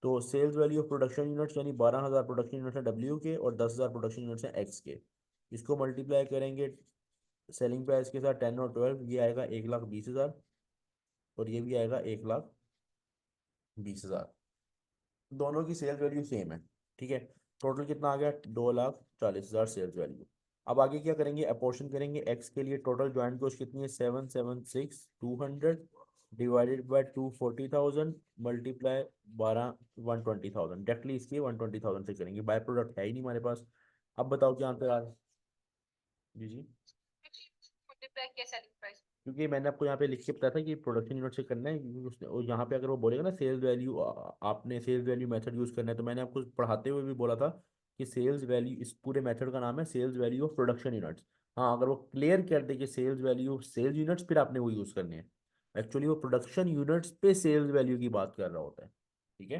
Speaker 1: तो sales value of production units यानी 12,000 प्रोडक्शन यूनिट्स हैं डब्ल्यू के, और 10,000 प्रोडक्शन यूनिट्स हैं एक्स के। इसको मल्टीप्लाई करेंगे सेलिंग प्राइस के साथ 10 और 12, ये आएगा 1,20,000, और ये भी आएगा 1,20,000। दोनों की सेल्स वैल्यू सेम है, ठीक है। टोटल कितना आ गया, 2,40,000 सेल्स वैल्यू। अब आगे क्या करेंगे, अपोर्शन करेंगे। एक्स के लिए टोटल ज्वाइंट कॉस्ट कितनी है, 776,200 डिवाइडेड बाय 240,000 मल्टीप्लाई 120,000। डायरेक्टली इसकी 120,000 से करेंगे, बाय प्रोडक्ट है ही नहीं हमारे पास। अब बताओ क्या आंसर आ रहा है। जी जी,
Speaker 2: मल्टीप्लाई किया सेलिंग प्राइस।
Speaker 1: क्योंकि मैंने आपको यहाँ पे लिख के बताया था कि प्रोडक्शन यूनिट से करना है, क्योंकि उसने और यहाँ पे अगर वो बोलेगा ना सेल्स वैल्यू, आपने सेल्स वैल्यू मेथड यूज़ करना है, तो मैंने आपको पढ़ाते हुए भी बोला था कि सेल्स वैल्यू, इस पूरे मेथड का नाम है sales value of production units. हाँ, अगर वो क्लियर कर दे कि सेल्स वैल्यू सेल्स यूनिट्स, फिर आपने वो यूज़ करने हैं। एक्चुअली वो प्रोडक्शन यूनिट्स पे सेल्स वैल्यू की बात कर रहा होता है, ठीक है।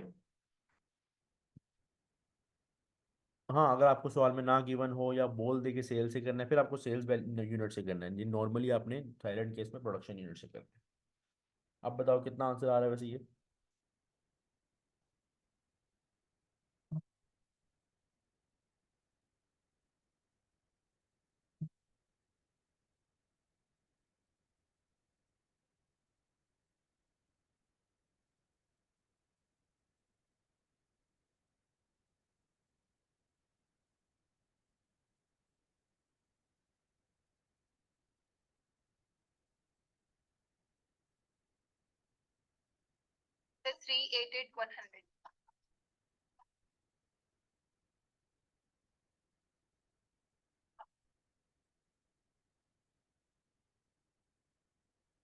Speaker 1: हाँ, अगर आपको सवाल में ना गिवन हो या बोल दे कि सेल से करना है, फिर आपको सेल्स यूनिट से करना है जी, नॉर्मली आपने थायराइड केस में प्रोडक्शन यूनिट से करना है। अब बताओ कितना आंसर आ रहा है वैसे ये।
Speaker 2: 388,100।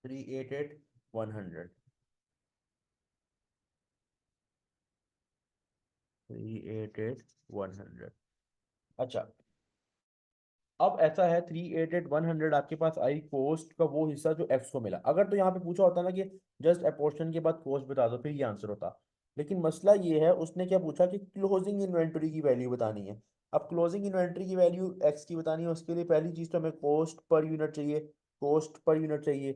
Speaker 1: 388,100, 388,100। अच्छा, अब ऐसा है, 388,100 आपके पास आई कॉस्ट का वो हिस्सा जो एक्स को मिला। अगर तो यहाँ पे पूछा होता ना कि जस्ट अपोर्शन के बाद कॉस्ट बता दो, फिर ये आंसर होता। लेकिन मसला ये है, उसने क्या पूछा कि क्लोजिंग इन्वेंटरी की वैल्यू बतानी है। अब क्लोजिंग इन्वेंटरी की वैल्यू एक्स की बतानी है, उसके लिए पहली चीज़ तो हमें कॉस्ट पर यूनिट चाहिए, कॉस्ट पर यूनिट चाहिए।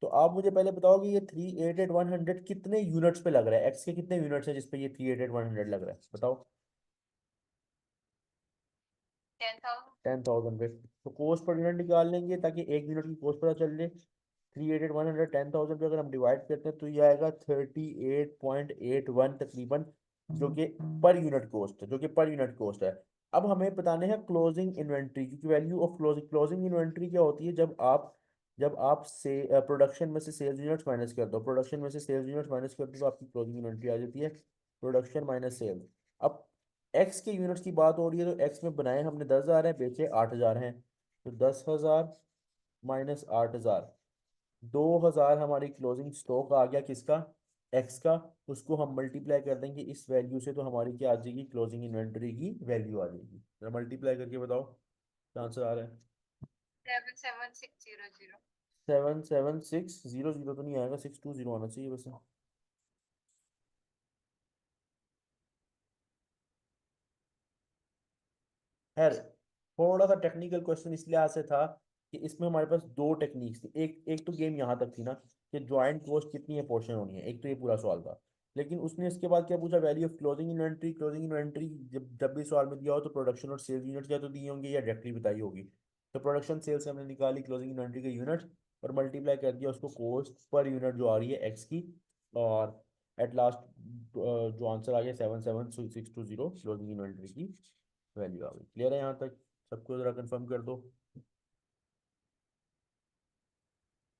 Speaker 1: तो आप मुझे पहले बताओ कि ये 388,100 कितने यूनिट्स पे लग रहा है, एक्स के कितने यूनिट्स है जिसपे ये 388,100 लग रहा है, बताओ।
Speaker 2: 10,000।
Speaker 1: 10,000 पे, तो कॉस्ट पर यूनिट निकाल लेंगे ताकि एक यूनिट की कॉस्ट पता चल जाए। 388,100 10,000 पे अगर हम डिवाइड करते हैं तो ये आएगा 38.81 तकरीबन, जो कि पर यूनिट कॉस्ट है, जो कि पर यूनिट कॉस्ट है। अब हमें बताने हैं क्लोजिंग इन्वेंट्री, क्योंकि value of closing, closing inventory क्या होती है, जब आप से प्रोडक्शन में से सेल्स यूनिट्स माइनस कर दो, प्रोडक्शन में से सेल्स यूनिट्स माइनस कर दो, तो आपकी क्लोजिंग इन्वेंट्री आ जाती है, प्रोडक्शन माइनस सेल्स। अब एक्स के यूनिट्स की बात हो रही है, तो एक्स में बनाए हमने 10,000 है, बेचे 8,000 हैं, तो 10,000 माइनस 8,000, 2,000 हमारी क्लोजिंग स्टॉक आ गया, किसका, एक्स का। उसको हम मल्टीप्लाई कर देंगे इस वैल्यू से, तो हमारी क्या आ जाएगी, क्लोजिंग इन्वेंटरी की वैल्यू आ जाएगी। जरा मल्टीप्लाई करके बताओ क्या आंसर आ रहा है।
Speaker 2: 77600।
Speaker 1: 7760 तो नहीं आएगा, 620 आना चाहिए वैसे। खैर, थोड़ा सा टेक्निकल क्वेश्चन इसलिए आज से था कि इसमें हमारे पास दो टेक्निक्स थी। एक एक तो गेम यहाँ तक थी ना कि ज्वाइंट कॉस्ट कितनी है, पोर्शन होनी है, एक तो ये पूरा सवाल था। लेकिन उसने इसके बाद क्या पूछा, value of closing inventory. Closing inventory जब जब भी सवाल में दिया हो तो प्रोडक्शन और सेल्स यूनिट्स या तो दिए होंगे या डायरेक्टली बताई होगी। तो प्रोडक्शन सेल्स हमने निकाली क्लोजिंग इन्वेंट्री के यूनिट्स और मल्टीप्लाई कर दिया उसको कॉस्ट पर यूनिट जो आ रही है एक्स की। और एट लास्ट जो आंसर आ गया 77620 क्लोजिंग इन्वेंट्री की वैल्यू आ गई। क्लियर है यहाँ तक? सबको जरा कंफर्म कर दो।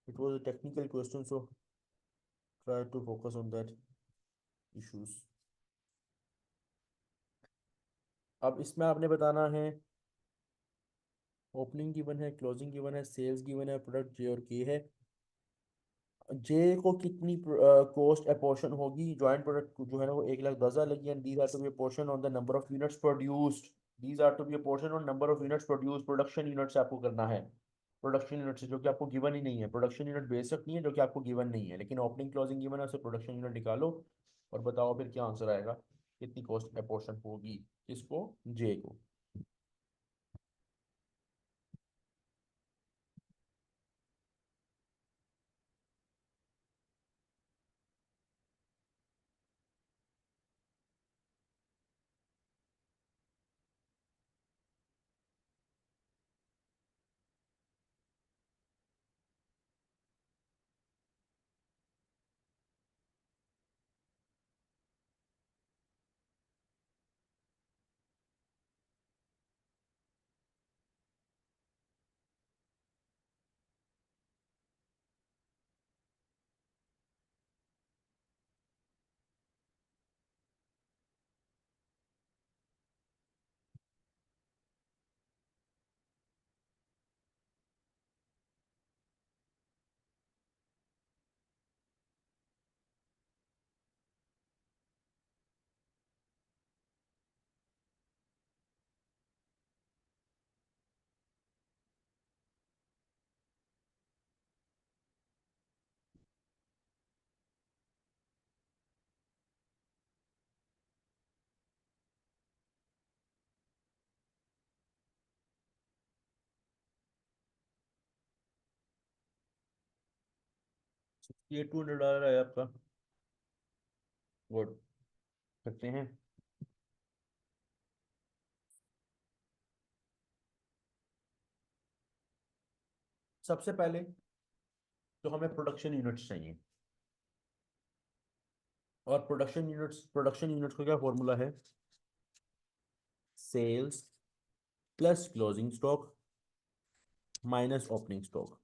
Speaker 1: It was a technical question, so try to focus on that issues. अब इसमें आपने बताना है ओपनिंग गिवन है, क्लोजिंग गिवन है, सेल्स गिवन है, प्रोडक्ट जे और के है। जे को कितनी कॉस्ट अपोर्शन होगी, जॉइंट प्रोडक्ट जो है ना वो 1,10,000 लगी, and these are to be apportion on the number of units produced. These are to be apportion on number of units produce. Production unit से आपको करना है, प्रोडक्शन यूनिट से, जो कि आपको गिवन ही नहीं है। प्रोडक्शन यूनिट बेसिक नहीं है जो कि आपको गिवन नहीं है, लेकिन ओपनिंग क्लोजिंग गिवन है, उससे प्रोडक्शन यूनिट निकालो और बताओ फिर क्या आंसर आएगा, कितनी कॉस्ट अपोर्शन होगी किसको, जे को। 200 डॉलर है आपका। गुड, करते हैं। सबसे पहले तो हमें प्रोडक्शन यूनिट्स चाहिए, और प्रोडक्शन यूनिट्स का क्या फॉर्मूला है, sales plus closing stock minus opening stock.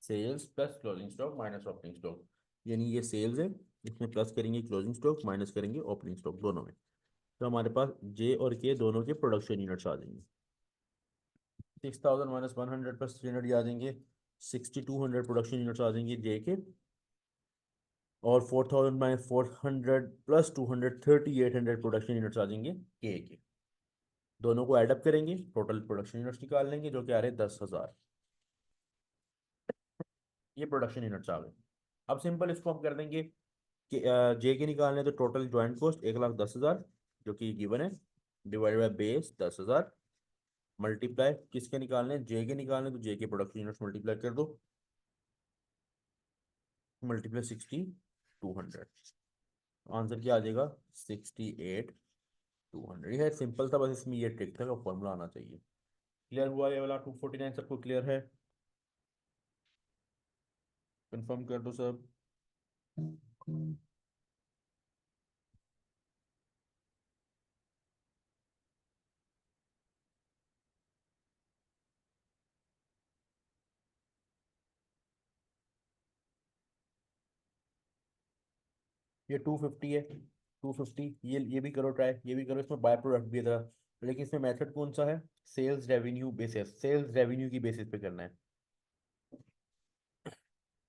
Speaker 1: Sales plus closing stock minus opening stock, यानी ये सेल्स है, इसमें प्लस करेंगे क्लोजिंग स्टॉक, माइनस करेंगे ओपनिंग स्टॉक दोनों में। तो हमारे पास जे और के दोनों के प्रोडक्शन यूनिट्स आ जाएंगे। 6,000 माइनस 100 प्लस 300 आ जाएंगे, 6,200 प्रोडक्शन यूनिट्स आ जाएंगे जे के। और 4,000 माइनस 400 प्लस 200 3,800 प्रोडक्शन यूनिट्स आ जाएंगे के। दोनों को ऐडअप करेंगे, टोटल प्रोडक्शन यूनिट्स निकाल लेंगे जो कि आ रहे 10,000। ये प्रोडक्शन यूनिट्स आ गए। अब सिंपल इसको हम कर देंगे कि जे के निकालने तो टोटल ज्वाइंट कॉस्ट 1,10,000 जो कि गिवन है, डिवाइडेड बाय बेस 10,000, मल्टीप्लाई किसके निकालने, जे के निकालने तो जे के प्रोडक्शन यूनिट्स मल्टीप्लाई कर दो, मल्टीप्लाई 6,200। आंसर क्या आ जाएगा, 68,200। ये सिंपल था, बस इसमें ये ट्रिक था, फॉर्मूला आना चाहिए। क्लियर हुआ ये वाला? 249 सबको क्लियर है? कंफर्म कर दो सब। ये 250 है, 250। ये भी करो ट्राई, ये भी करो, इसमें बाय प्रोडक्ट भी था। लेकिन इसमें मेथड कौन सा है, sales revenue basis, sales revenue की बेसिस पे करना है,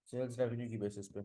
Speaker 1: सेल्स रेवेन्यू की बेसिस पे।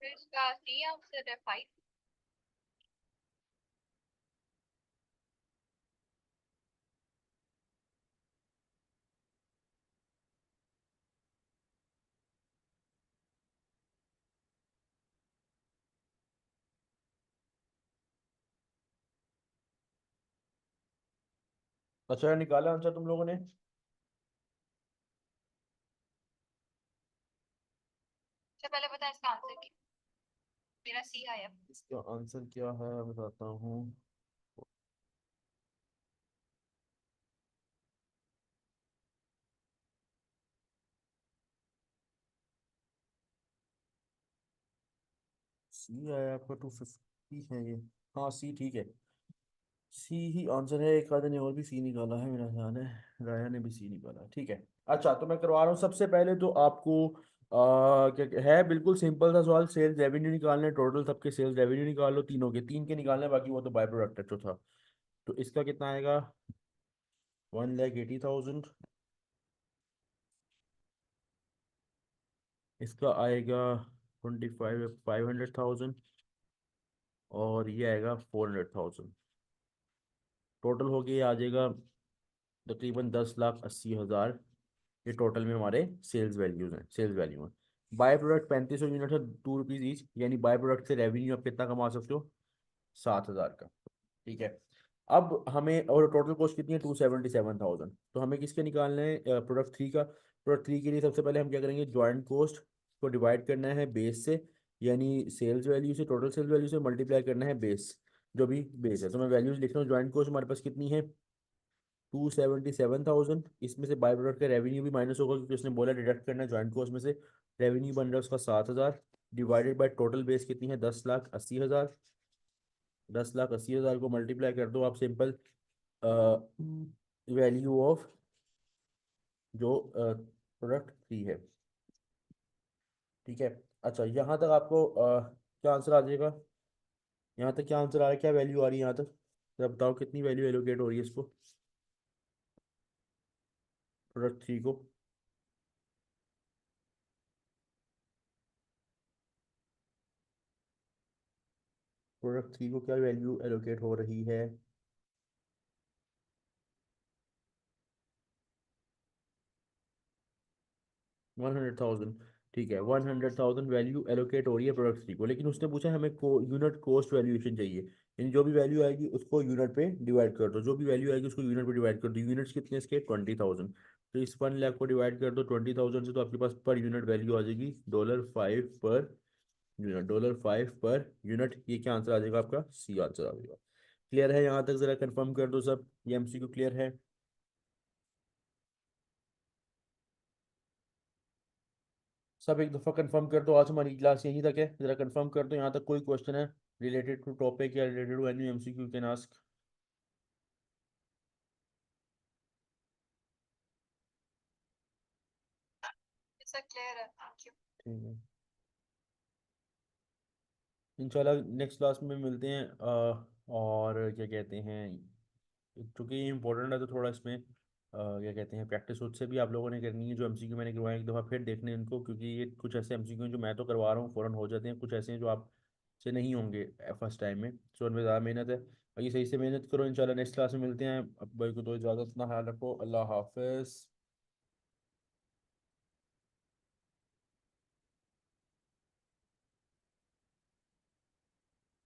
Speaker 2: फिर इसका सी आंसर है 5।
Speaker 1: अच्छा निकाला आंसर तुम लोगों ने?
Speaker 2: सबसे पहले बता इसका आंसर क्या। मेरा सी आया।
Speaker 1: इसका आंसर क्या है बताता हूँ। सी आया आपका 250 है ये। हाँ सी ठीक है। सी ही आंसर है। एक आदमी ने और भी सी निकाला है मेरा ख्याल है। राया ने भी सी निकाला है, ठीक है। अच्छा तो मैं करवा रहा हूँ सबसे पहले तो आपको क्या है, बिल्कुल सिंपल सा सवाल। सेल्स रेवेन्यू निकालना है, टोटल सबके सेल्स रेवेन्यू निकाल लो, तीनों के तीन के निकालना है, बाकी वो तो बाय प्रोडक्ट है जो था। तो इसका कितना आएगा? 1,80,000। इसका आएगा 500,000। और ये आएगा 400,000। टोटल हो गया आ जाएगा तकरीबन 10,80,000। ये टोटल में हमारे सेल्स वैल्यूज हैं, सेल्स वैल्यू हैं। बाय प्रोडक्ट 3500 यूनिट है, 2 रुपीज़ ईच, यानी बाय प्रोडक्ट से रेवेन्यू आप कितना कमा सकते हो? 7,000 का। ठीक है। अब हमें और टोटल कॉस्ट कितनी है? 277,000। तो हमें किसके निकालना है? प्रोडक्ट थ्री का। प्रोडक्ट थ्री के लिए सबसे पहले हम क्या करेंगे, ज्वाइंट कॉस्ट को डिवाइड करना है बेस से, यानी सेल्स वैल्यू से, टोटल सेल्स वैल्यू से मल्टीप्लाई करना है बेस, जो भी बेस है। तो मैं वैल्यूज लिख रहा हूँ। ज्वाइंट कॉस्ट हमारे पास कितनी है? 277,000। इसमें से बाय प्रोडक्ट का रेवेन्यू भी माइनस होगा क्योंकि उसने बोला डिडक्ट करना है ज्वाइंट कॉस्ट में से। रेवेन्यू बन रहा है उसका 7,000, डिवाइडेड बाय टोटल बेस कितनी है? 10,80,000। 10,80,000 को मल्टीप्लाई कर दो आप सिंपल वैल्यू ऑफ जो प्रोडक्ट थ्री है। ठीक है। अच्छा यहाँ तक आपको क्या आंसर आ जाएगा? यहाँ तक क्या आंसर आ रहा है, क्या वैल्यू आ रही है यहाँ तक? जरा बताओ कितनी वैल्यू एलोकेट हो रही है इसको, प्रोडक्ट थ्री को? प्रोडक्ट थ्री को क्या वैल्यू एलोकेट हो रही है? 100,000। ठीक है, 100,000 वैल्यू एलोकेट हो रही है प्रोडक्ट थ्री को, लेकिन उसने पूछा हमें यूनिट कॉस्ट वैल्यूएशन चाहिए। यानी जो भी वैल्यू आएगी उसको यूनिट पे डिवाइड कर दो, जो भी वैल्यू आएगी उसको यूनिट पे डिवाइड कर दो। यूनिट्स कितने इसके? 20,000। तो इस 1 लाख को डिवाइड कर दो 20,000 से, तो आपके पास पर यूनिट वैल्यू आ जाएगी $5 पर यूनिट। $5 per unit. ये क्या आंसर आ जाएगा आपका? सी आंसर आ जाएगा। क्लियर है यहाँ तक? जरा कंफर्म कर दो सब, ये एमसीक्यू क्लियर है? सब एक दफ़ा कंफर्म कर दो। आज हमारी क्लास यहीं तक है, ज़रा कंफर्म कर दो यहाँ तक। कोई क्वेश्चन है रिलेटेड टू टॉपिक या related to any MCQ can ask.
Speaker 2: ऐसा क्लियर है, थैंक यू।
Speaker 1: ठीक है। इंशाल्लाह नेक्स्ट क्लास में मिलते हैं। और क्या कहते हैं, चूँकि ये इंपॉर्टेंट है तो थोड़ा इसमें क्या कहते हैं, प्रैक्टिस खुद से भी आप लोगों ने करनी है। जो एमसीक्यू मैंने करवाए एक दफ़ा फिर देखने हैं इनको, क्योंकि ये कुछ ऐसे एमसीक्यू हैं जो मैं तो करवा रहा हूँ फ़ौरन हो जाते हैं, कुछ ऐसे हैं जो आप से नहीं होंगे फर्स्ट टाइम में। सो उनमें ज़्यादा मेहनत है। बाकी सही से मेहनत करो। इंशाल्लाह नेक्स्ट क्लास में मिलते हैं। अब भाई को तो इजाज़त, अपना ख्याल रखो। अल्लाह हाफिज़।